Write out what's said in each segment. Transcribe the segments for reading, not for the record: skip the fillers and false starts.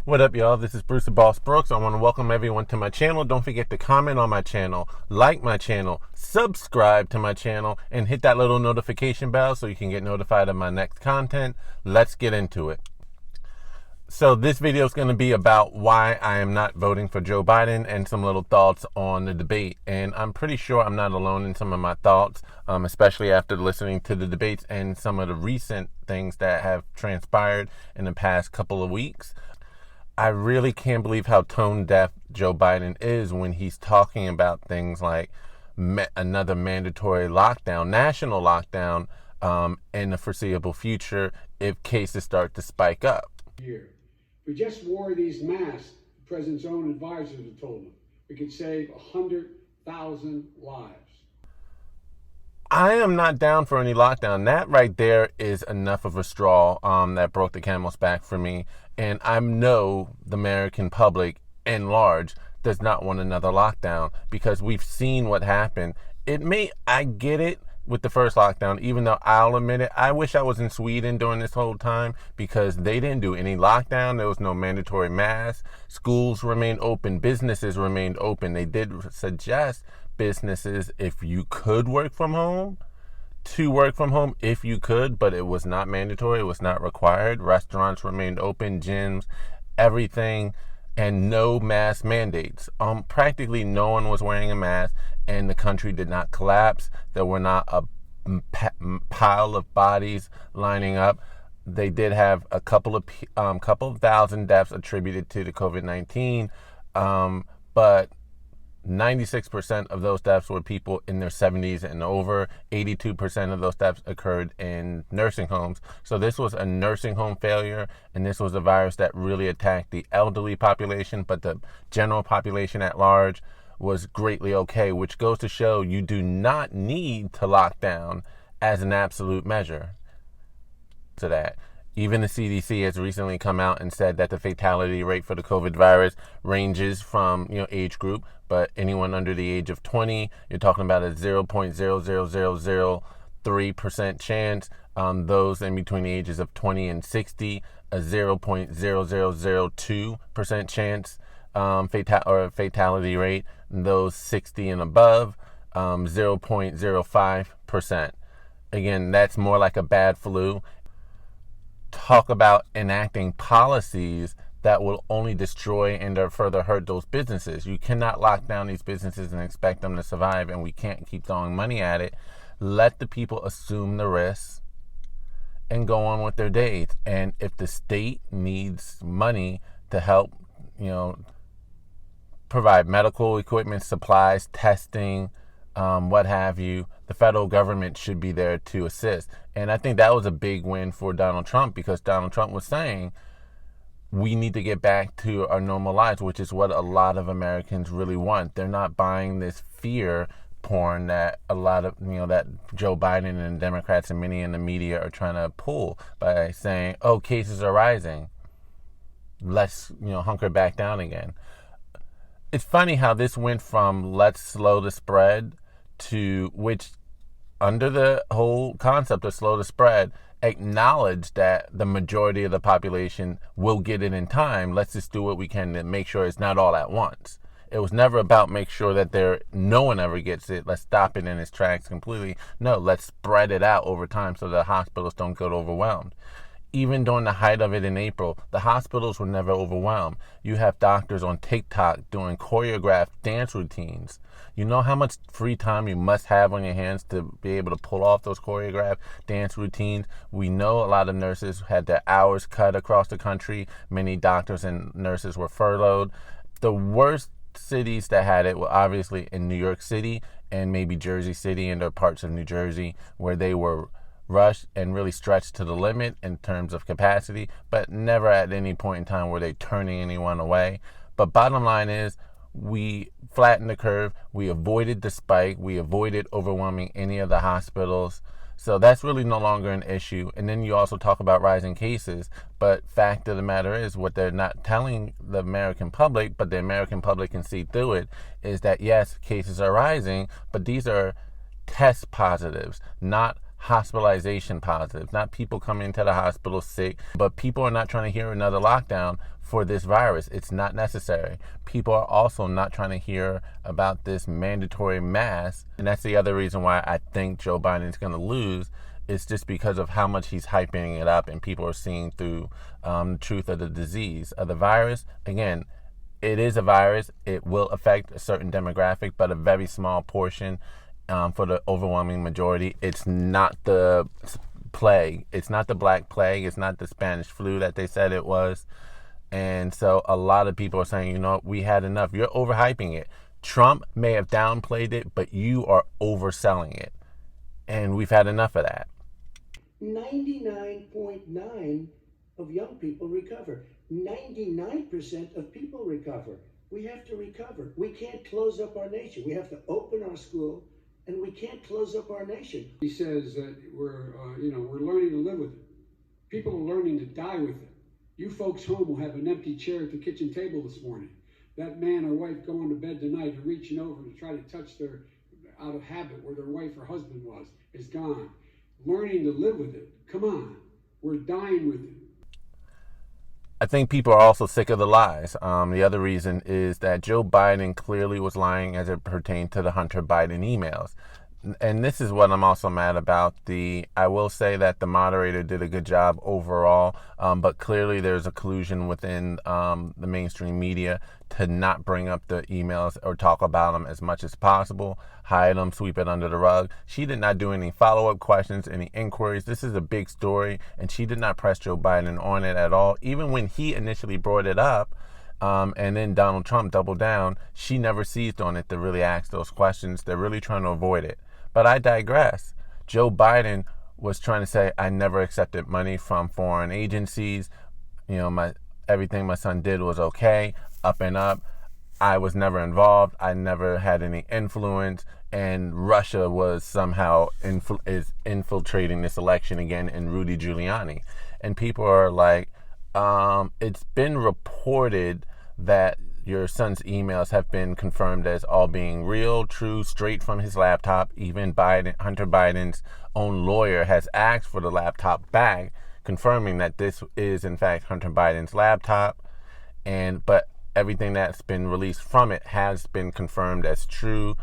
What up, y'all? This is Bruce the Boss Brooks. I want to welcome everyone to my channel. Don't forget to comment on my channel, like my channel, subscribe to my channel, and hit that little notification bell so you can get notified of my next content. Let's get into it. So this video is going to be about why I am not voting for Joe Biden and some little thoughts on the debate. And I'm pretty sure I'm not alone in some of my thoughts, especially after listening to the debates and some of the recent things that have transpired in the past couple of weeks. I really can't believe how tone deaf Joe Biden is when he's talking about things like another mandatory lockdown, national lockdown, in the foreseeable future if cases start to spike up. If we just wore these masks, the president's own advisors have told him, we could save 100,000 lives. I am not down for any lockdown. That right there is enough of a straw that broke the camel's back for me. And I know the American public in large does not want another lockdown because we've seen what happened. I get it with the first lockdown, even though I'll admit it, I wish I was in Sweden during this whole time because they didn't do any lockdown. There was no mandatory masks. Schools remained open. Businesses remained open. They did suggest businesses, if you could work from home, to work from home if you could, but it was not mandatory. It was not required. Restaurants remained open, gyms, everything, and no mask mandates. Practically no one was wearing a mask, and the country did not collapse. There were not a pile of bodies lining up. They did have a couple of thousand deaths attributed to the COVID-19, but 96% of those deaths were people in their 70s and over. 82% of those deaths occurred in nursing homes. So this was a nursing home failure, and this was a virus that really attacked the elderly population, but the general population at large was greatly okay, which goes to show you do not need to lock down as an absolute measure to that. Even the CDC has recently come out and said that the fatality rate for the COVID virus ranges from, age group, but anyone under the age of 20, you're talking about a 0.00003% chance. Those in between the ages of 20 and 60, a 0.0002% chance fatality rate. Those 60 and above, 0.05%. Again, that's more like a bad flu. Talk about enacting policies that will only destroy and or further hurt those businesses. You cannot lock down these businesses and expect them to survive, and we can't keep throwing money at it. Let the people assume the risks and go on with their days. And if the state needs money to help, provide medical equipment, supplies, testing, what have you, the federal government should be there to assist. And I think that was a big win for Donald Trump because Donald Trump was saying we need to get back to our normal lives, which is what a lot of Americans really want. They're not buying this fear porn that a lot of, that Joe Biden and Democrats and many in the media are trying to pull by saying, oh, cases are rising. Let's, hunker back down again. It's funny how this went from let's slow the spread to which, under the whole concept of slow the spread, acknowledge that the majority of the population will get it in time. Let's just do what we can to make sure it's not all at once. It was never about make sure that no one ever gets it. Let's stop it in its tracks completely. No, let's spread it out over time so the hospitals don't get overwhelmed. Even during the height of it in April, the hospitals were never overwhelmed. You have doctors on TikTok doing choreographed dance routines. You know how much free time you must have on your hands to be able to pull off those choreographed dance routines. We know a lot of nurses had their hours cut across the country. Many doctors and nurses were furloughed. The worst cities that had it were obviously in New York City and maybe Jersey City and or parts of New Jersey where they were rushed and really stretched to the limit in terms of capacity, but never at any point in time were they turning anyone away. But bottom line is, we flattened the curve. We avoided the spike. We avoided overwhelming any of the hospitals. So that's really no longer an issue. And then you also talk about rising cases. But fact of the matter is, what they're not telling the American public, but the American public can see through it, is that yes, cases are rising, but these are test positives, not hospitalization positives, not people coming into the hospital sick, but people are not trying to hear another lockdown for this virus. It's not necessary. People are also not trying to hear about this mandatory mask. And that's the other reason why I think Joe Biden's going to lose. It's just because of how much he's hyping it up and people are seeing through the truth of the disease. Of the virus, again, it is a virus. It will affect a certain demographic, but a very small portion. For the overwhelming majority, it's not the plague. It's not the Black Plague. It's not the Spanish flu that they said it was. And so a lot of people are saying, you know, we had enough. You're overhyping it. Trump may have downplayed it, but you are overselling it. And we've had enough of that. 99.9% of young people recover. 99% of people recover. We have to recover. We can't close up our nation. We have to open our school, and we can't close up our nation. He says that we're learning to live with it. People are learning to die with it. You folks home will have an empty chair at the kitchen table this morning. That man or wife going to bed tonight and reaching over to try to touch their, out of habit, where their wife or husband was, is gone. Learning to live with it. Come on. We're dying with it. I think people are also sick of the lies. The other reason is that Joe Biden clearly was lying as it pertained to the Hunter Biden emails. And this is what I'm also mad about. I will say that the moderator did a good job overall, but clearly there's a collusion within the mainstream media to not bring up the emails or talk about them as much as possible, hide them, sweep it under the rug. She did not do any follow-up questions, any inquiries. This is a big story, and she did not press Joe Biden on it at all. Even when he initially brought it up, and then Donald Trump doubled down, she never seized on it to really ask those questions. They're really trying to avoid it. But I digress. Joe Biden was trying to say, I never accepted money from foreign agencies. You know, everything my son did was okay, up and up. I was never involved. I never had any influence. And Russia was somehow is infiltrating this election again, and Rudy Giuliani. And people are like, it's been reported that your son's emails have been confirmed as all being real, true, straight from his laptop. Even Hunter Biden's own lawyer has asked for the laptop back, confirming that this is in fact Hunter Biden's laptop. But everything that's been released from it has been confirmed as true.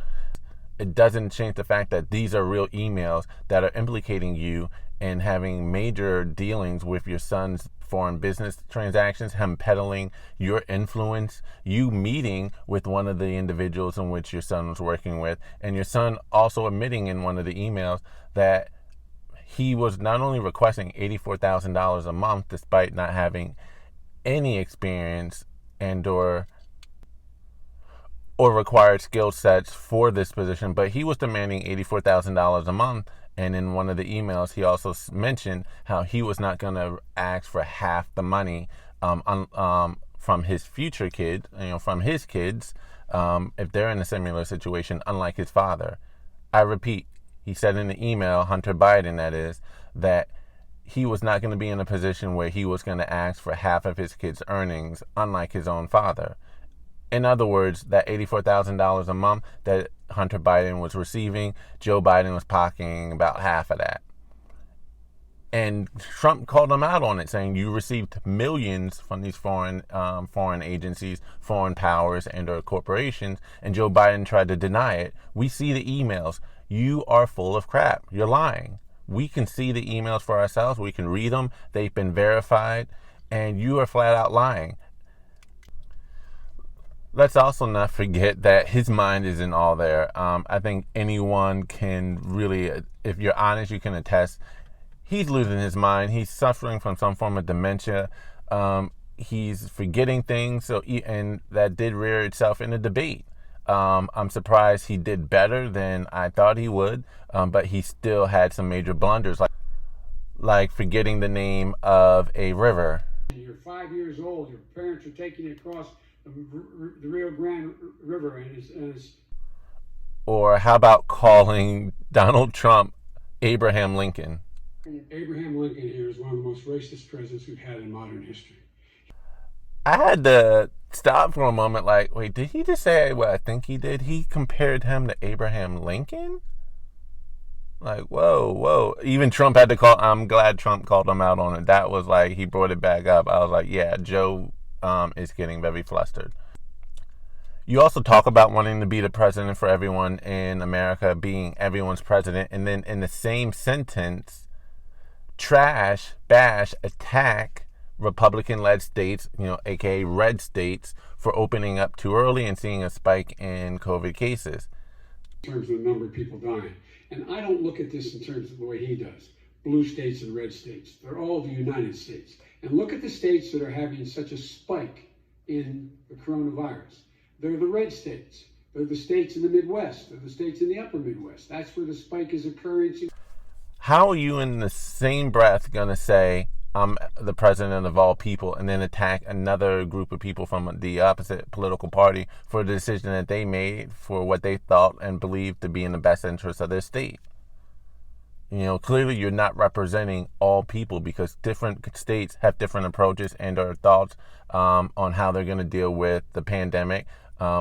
It doesn't change the fact that these are real emails that are implicating you and having major dealings with your son's foreign business transactions, him peddling your influence, you meeting with one of the individuals in which your son was working with, and your son also admitting in one of the emails that he was not only requesting $84,000 a month despite not having any experience and or required skill sets for this position, but he was demanding $84,000 a month. And in one of the emails, he also mentioned how he was not going to ask for half the money from his future kid, from his kids, if they're in a similar situation, unlike his father. I repeat, he said in the email, Hunter Biden, that is, that he was not going to be in a position where he was going to ask for half of his kids' earnings, unlike his own father. In other words, that $84,000 a month that Hunter Biden was receiving, Joe Biden was pocketing about half of that. And Trump called him out on it, saying you received millions from these foreign agencies, foreign powers, and or corporations, and Joe Biden tried to deny it. We see the emails. You are full of crap. You're lying. We can see the emails for ourselves. We can read them. They've been verified, and you are flat out lying. Let's also not forget that his mind isn't all there. I think anyone can really, if you're honest, you can attest. He's losing his mind. He's suffering from some form of dementia. He's forgetting things. And that did rear itself in a debate. I'm surprised he did better than I thought he would. But he still had some major blunders, like forgetting the name of a river. You're 5 years old. Your parents are taking you across the Rio Grande River, and it's Or how about calling Donald Trump Abraham Lincoln? Abraham Lincoln here is one of the most racist presidents we've had in modern history. I had to stop for a moment, like, wait, did he just say what I think he did? He compared him to Abraham Lincoln? Like, whoa, whoa. Even Trump had to call. I'm glad Trump called him out on it. That was like, he brought it back up. I was like, yeah, Joe is getting very flustered. You also talk about wanting to be the president for everyone in America, being everyone's president, and then in the same sentence, trash, bash, attack Republican-led states, aka red states, for opening up too early and seeing a spike in COVID cases. In terms of the number of people dying. And I don't look at this in terms of the way he does. Blue states and red states. They're all the United States. And look at the states that are having such a spike in the coronavirus. They're the red states. They're the states in the Midwest. They're the states in the upper Midwest. That's where the spike is occurring. How are you in the same breath going to say, I'm the president of all people, and then attack another group of people from the opposite political party for the decision that they made for what they thought and believed to be in the best interest of their state? Clearly you're not representing all people, because different states have different approaches and or thoughts on how they're going to deal with the pandemic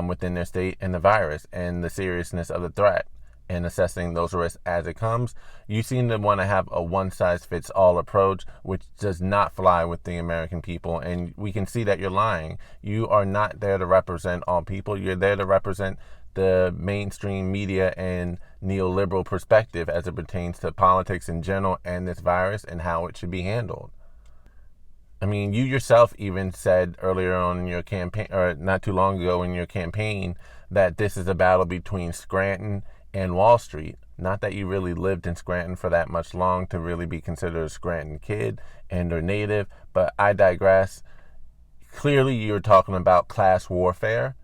within their state and the virus and the seriousness of the threat, and assessing those risks as it comes. You seem to want to have a one-size-fits-all approach, which does not fly with the American people, and we can see that you're lying. You are not there to represent all people. You're there to represent the mainstream media and neoliberal perspective as it pertains to politics in general and this virus and how it should be handled. I mean, you yourself even said earlier on in your campaign, or not too long ago in your campaign, that this is a battle between Scranton and Wall Street. Not that you really lived in Scranton for that much long to really be considered a Scranton kid and or native, but I digress. Clearly you're talking about class warfare,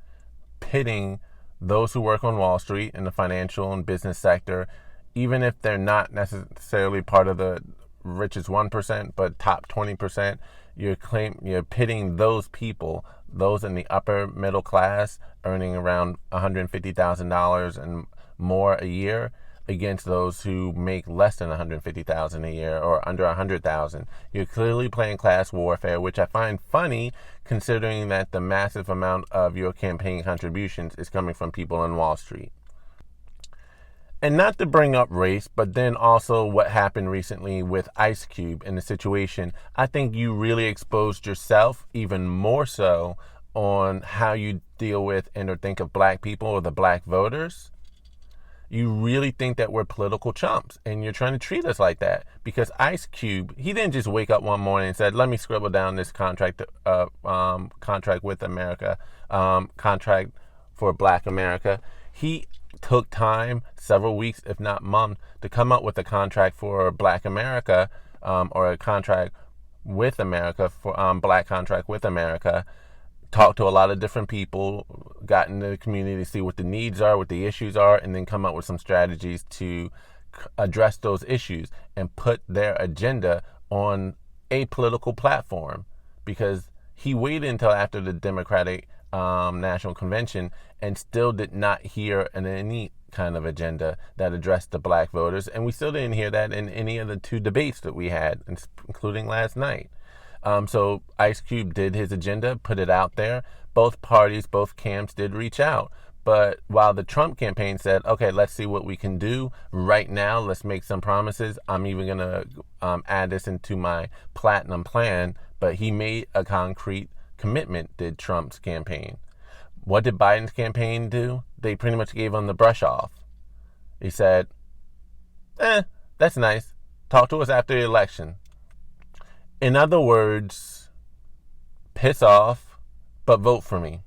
pitting those who work on Wall Street in the financial and business sector, even if they're not necessarily part of the richest 1%, but top 20%, you're pitting those people, those in the upper middle class earning around $150,000 and more a year, against those who make less than $150,000 a year or under $100,000. You're clearly playing class warfare, which I find funny considering that the massive amount of your campaign contributions is coming from people on Wall Street. And not to bring up race, but then also what happened recently with Ice Cube in the situation, I think you really exposed yourself even more so on how you deal with and or think of black people or the black voters. You really think that we're political chumps, and you're trying to treat us like that, because Ice Cube, he didn't just wake up one morning and said, let me scribble down this contract with America, contract for Black America. He took time, several weeks, if not months, to come up with a contract for Black America, or a contract with America, for Black contract with America. Talked to a lot of different people, got into the community to see what the needs are, what the issues are, and then come up with some strategies to address those issues and put their agenda on a political platform. Because he waited until after the Democratic National Convention and still did not hear any kind of agenda that addressed the black voters, and we still didn't hear that in any of the two debates that we had, including last night. So Ice Cube did his agenda, put it out there. Both parties, both camps did reach out. But while the Trump campaign said, okay, let's see what we can do right now, let's make some promises, I'm even going to add this into my platinum plan. But he made a concrete commitment, did Trump's campaign. What did Biden's campaign do? They pretty much gave him the brush off. He said, that's nice. Talk to us after the election. In other words, piss off, but vote for me.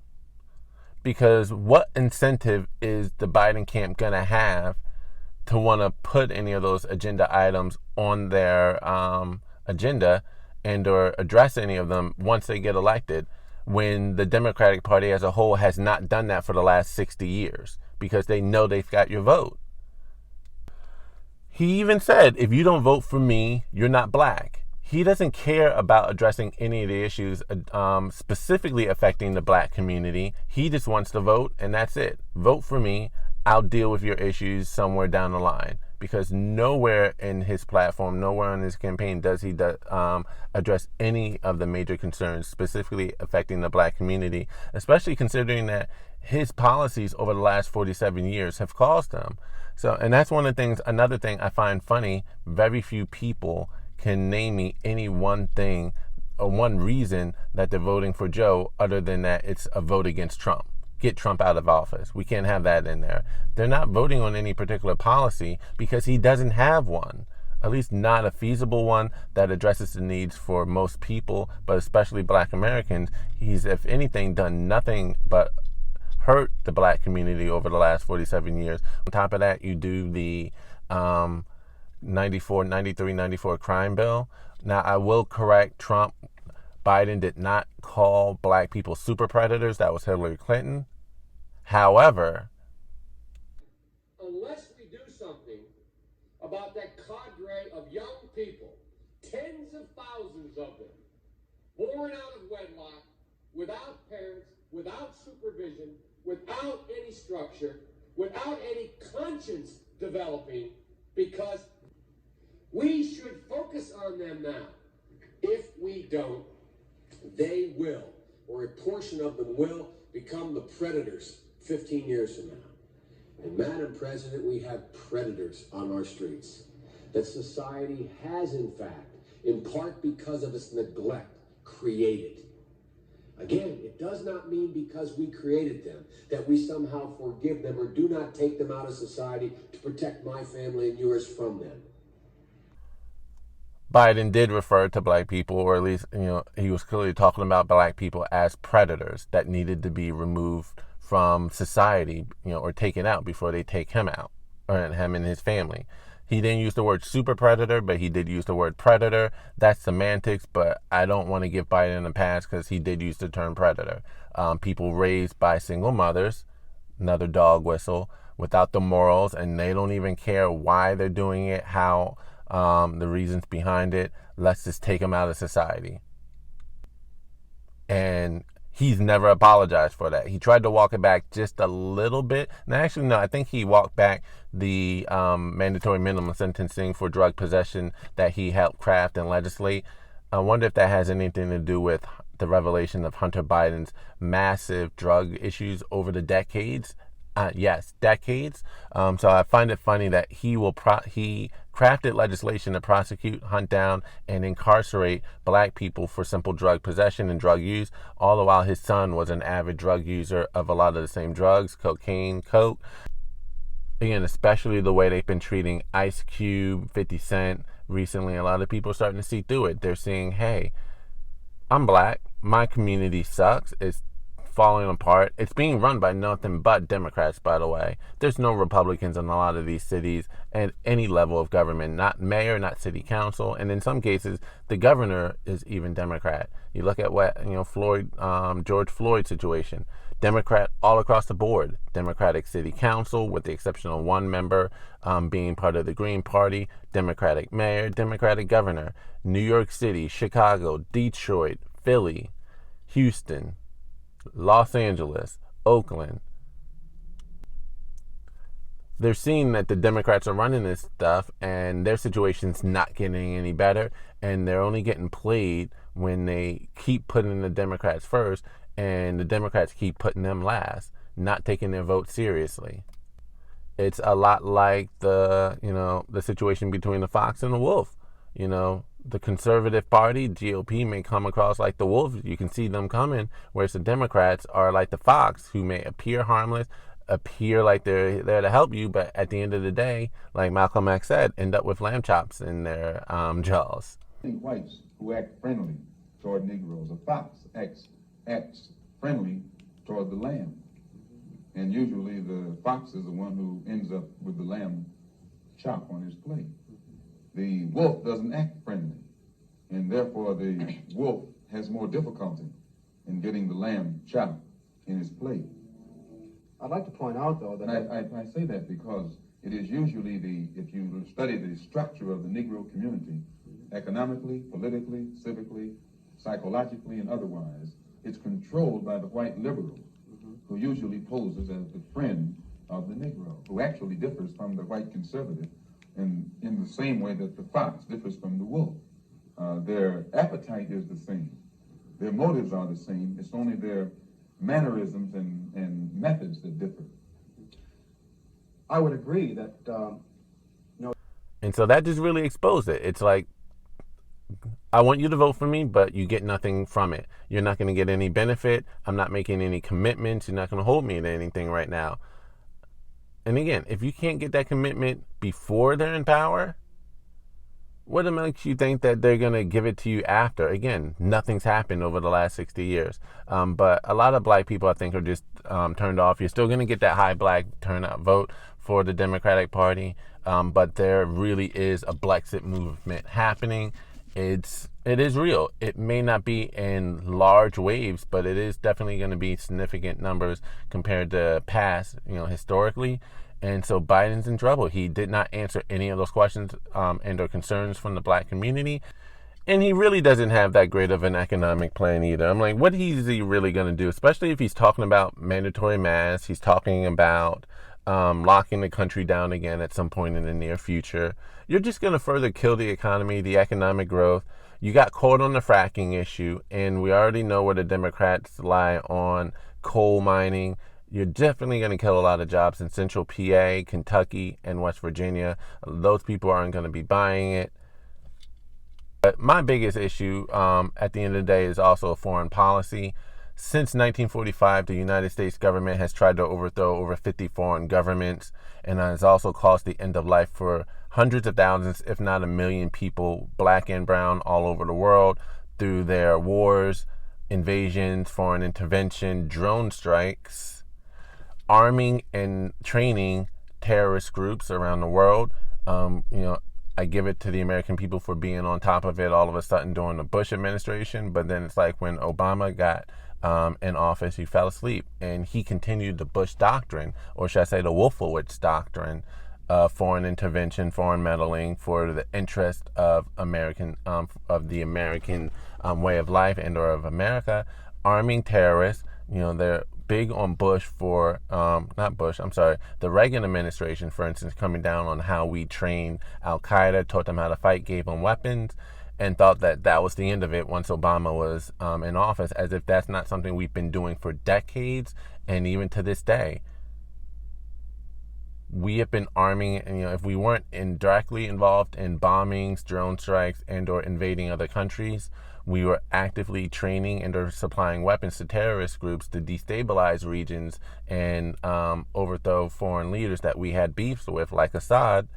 Because what incentive is the Biden camp going to have to want to put any of those agenda items on their agenda and or address any of them once they get elected, when the Democratic Party as a whole has not done that for the last 60 years because they know they've got your vote? He even said, if you don't vote for me, you're not black. He doesn't care about addressing any of the issues specifically affecting the black community. He just wants to vote, and that's it. Vote for me. I'll deal with your issues somewhere down the line. Because nowhere in his platform, nowhere in his campaign does he address any of the major concerns specifically affecting the black community, especially considering that his policies over the last 47 years have caused them. So, and that's one of the things, another thing I find funny, very few people can name me any one thing or one reason that they're voting for Joe other than that it's a vote against Trump. Get Trump out of office. We can't have that in there. They're not voting on any particular policy because he doesn't have one, at least not a feasible one that addresses the needs for most people, but especially Black Americans. He's, if anything, done nothing but hurt the Black community over the last 47 years. On top of that, you do the 94 crime bill. Now, I will correct Trump. Biden did not call Black people super predators. That was Hillary Clinton. However, unless we do something about that cadre of young people, tens of thousands of them, born out of wedlock, without parents, without supervision, without any structure, without any conscience developing, because we should focus on them now. If we don't, they will, or a portion of them will, become the predators 15 years from now. And Madam President, we have predators on our streets that society has, in fact, in part because of its neglect, created. Again, it does not mean because we created them that we somehow forgive them or do not take them out of society to protect my family and yours from them. Biden did refer to Black people, or at least, he was clearly talking about Black people as predators that needed to be removed from society, or taken out before they take him out, or him and his family. He didn't use the word super predator, but he did use the word predator. That's semantics, but I don't want to give Biden a pass because he did use the term predator. People raised by single mothers, another dog whistle, without the morals, and they don't even care why they're doing it, how, the reasons behind it. Let's just take them out of society. And he's never apologized for that. He tried to walk it back just a little bit. And actually, no, I think he walked back the mandatory minimum sentencing for drug possession that he helped craft and legislate. I wonder if that has anything to do with the revelation of Hunter Biden's massive drug issues over the decades. Yes, decades. So I find it funny that he crafted legislation to prosecute, hunt down, and incarcerate Black people for simple drug possession and drug use, all the while his son was an avid drug user of a lot of the same drugs, cocaine, coke. Again, especially the way they've been treating Ice Cube, 50 Cent recently, a lot of people are starting to see through it. They're seeing, hey, I'm Black, my community sucks, it's falling apart. It's being run by nothing but Democrats, by the way. There's no Republicans in a lot of these cities at any level of government, not mayor, not city council, and in some cases, the governor is even Democrat. You look at what, George Floyd situation, Democrat all across the board. Democratic city council, with the exception of one member being part of the Green Party, Democratic mayor, Democratic governor. New York City, Chicago, Detroit, Philly, Houston, Los Angeles, Oakland. They're seeing that the Democrats are running this stuff and their situation's not getting any better, and they're only getting played when they keep putting the Democrats first and the Democrats keep putting them last, not taking their vote seriously. It's a lot like the situation between the fox and the wolf. The conservative party, GOP, may come across like the wolf. You can see them coming, whereas the Democrats are like the fox, who may appear harmless, appear like they're there to help you, but at the end of the day, like Malcolm X said, end up with lamb chops in their jaws. Whites who act friendly toward Negroes. A fox acts friendly toward the lamb. And usually the fox is the one who ends up with the lamb chop on his plate. The wolf doesn't act friendly, and therefore the wolf has more difficulty in getting the lamb chop in his plate. I'd like to point out, though, that I say that because it is usually if you study the structure of the Negro community, economically, politically, civically, psychologically, and otherwise, it's controlled by the white liberal, who usually poses as the friend of the Negro, who actually differs from the white conservative in the same way that the fox differs from the wolf. Their appetite is the same. Their motives are the same. It's only their mannerisms and methods that differ. I would agree that, And so that just really exposed it. It's like, I want you to vote for me, but you get nothing from it. You're not going to get any benefit. I'm not making any commitments. You're not going to hold me to anything right now. And again, if you can't get that commitment before they're in power, what makes you think that they're going to give it to you after? Again, nothing's happened over the last 60 years. But a lot of black people, I think, are just turned off. You're still going to get that high black turnout vote for the Democratic Party. But there really is a Brexit movement happening. It is real. It may not be in large waves, but it is definitely going to be significant numbers compared to past, historically. And so Biden's in trouble. He did not answer any of those questions and or concerns from the black community. And he really doesn't have that great of an economic plan either. I'm like, what is he really going to do? Especially if he's talking about mandatory masks. He's talking about locking the country down again at some point in the near future. You're just going to further kill the economy, the economic growth. You got caught on the fracking issue, and we already know where the Democrats lie on coal mining. You're definitely going to kill a lot of jobs in central PA, Kentucky, and West Virginia. Those people aren't going to be buying it. But my biggest issue at the end of the day is also foreign policy. Since 1945, the United States government has tried to overthrow over 50 foreign governments, and has also caused the end of life for hundreds of thousands, if not 1 million people, black and brown, all over the world through their wars, invasions, foreign intervention, drone strikes, arming and training terrorist groups around the world. I give it to the American people for being on top of it all of a sudden during the Bush administration, but then it's like when Obama got in office, he fell asleep, and he continued the Bush doctrine, or should I say the Wolfowitz doctrine, foreign intervention, foreign meddling for the interest of the American way of life and or of America, arming terrorists. They're big on Bush for, the Reagan administration, for instance, coming down on how we trained Al-Qaeda, taught them how to fight, gave them weapons, and thought that that was the end of it once Obama was in office, as if that's not something we've been doing for decades, and even to this day. We have been arming, if we weren't directly involved in bombings, drone strikes, and or invading other countries, we were actively training and or supplying weapons to terrorist groups to destabilize regions and overthrow foreign leaders that we had beefs with, like Assad.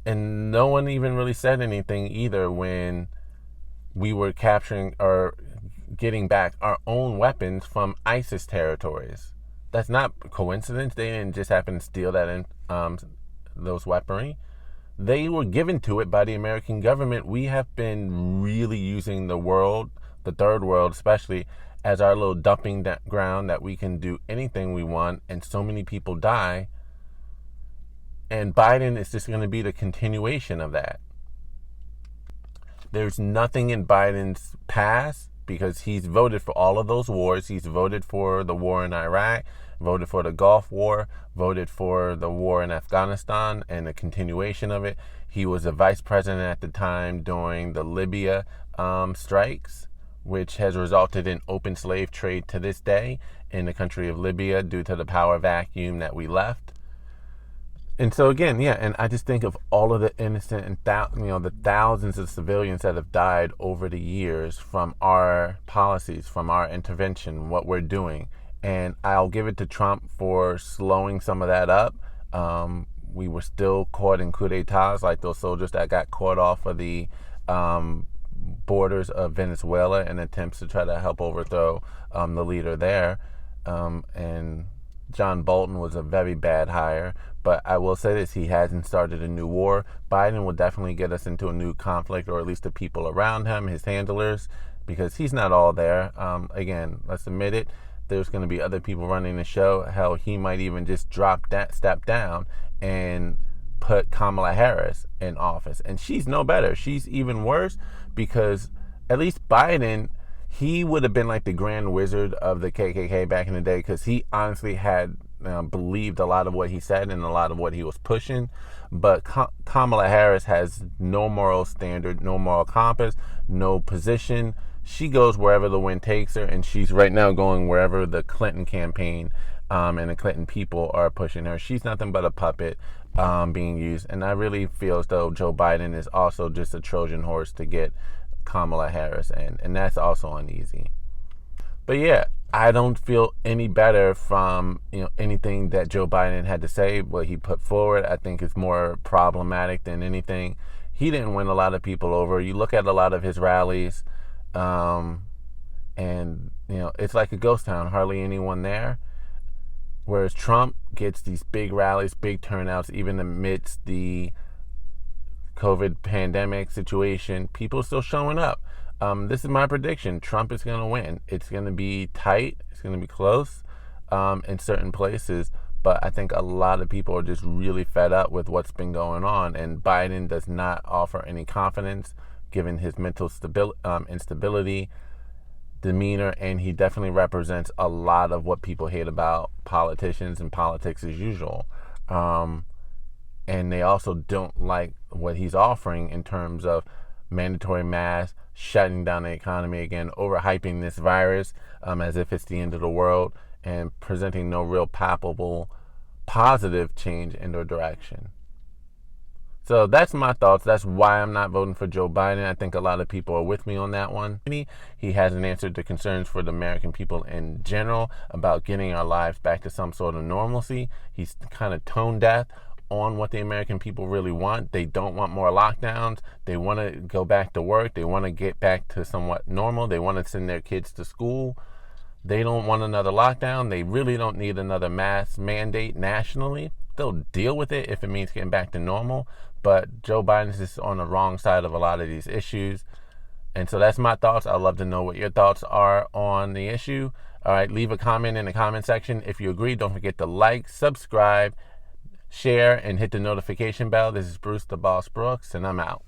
And no one even really said anything either when we were capturing or getting back our own weapons from ISIS territories. That's not coincidence. They didn't just happen to steal that those weaponry. They were given to it by the American government. We have been really using the world, the third world especially, as our little dumping ground that we can do anything we want, and so many people die. And Biden is just going to be the continuation of that. There's nothing in Biden's past, because he's voted for all of those wars. He's voted for the war in Iraq, voted for the Gulf War, voted for the war in Afghanistan and the continuation of it. He was a vice president at the time during the Libya strikes, which has resulted in open slave trade to this day in the country of Libya due to the power vacuum that we left. And so again, and I just think of all of the innocent and the thousands of civilians that have died over the years from our policies, from our intervention, what we're doing. And I'll give it to Trump for slowing some of that up. We were still caught in coup d'etats, like those soldiers that got caught off of the borders of Venezuela in attempts to try to help overthrow the leader there. And John Bolton was a very bad hire. But I will say this, he hasn't started a new war. Biden will definitely get us into a new conflict, or at least the people around him, his handlers, because he's not all there. Again, let's admit it. There's going to be other people running the show. Hell, he might even just step down and put Kamala Harris in office. And she's no better. She's even worse, because at least Biden, he would have been like the grand wizard of the KKK back in the day, because he honestly had believed a lot of what he said and a lot of what he was pushing. But Kamala Harris has no moral standard, no moral compass, no position. She goes wherever the wind takes her, and she's right now going wherever the Clinton campaign and the Clinton people are pushing her. She's nothing but a puppet being used. And I really feel as though Joe Biden is also just a Trojan horse to get Kamala Harris in. And that's also uneasy. But yeah, I don't feel any better from anything that Joe Biden had to say. What he put forward, I think, is more problematic than anything. He didn't win a lot of people over. You look at a lot of his rallies, and it's like a ghost town. Hardly anyone there. Whereas Trump gets these big rallies, big turnouts, even amidst the COVID pandemic situation, people are still showing up. This is my prediction. Trump is going to win. It's going to be tight. It's going to be close in certain places. But I think a lot of people are just really fed up with what's been going on. And Biden does not offer any confidence given his mental instability, demeanor, and he definitely represents a lot of what people hate about politicians and politics as usual. And they also don't like what he's offering in terms of mandatory masks, shutting down the economy again, overhyping this virus as if it's the end of the world, and presenting no real palpable positive change in their direction. So that's my thoughts. That's why I'm not voting for Joe Biden. I think a lot of people are with me on that one. He hasn't answered the concerns for the American people in general about getting our lives back to some sort of normalcy. He's kind of tone deaf on what the American people really want. They don't want more lockdowns. They want to go back to work. They want to get back to somewhat normal. They want to send their kids to school. They don't want another lockdown. They really don't need another mask mandate nationally. They'll deal with it if it means getting back to normal. But Joe Biden's just on the wrong side of a lot of these issues. And so that's my thoughts. I'd love to know what your thoughts are on the issue. All right, leave a comment in the comment section. If you agree, don't forget to like, subscribe, share, and hit the notification bell. This is Bruce the Boss Brooks, and I'm out.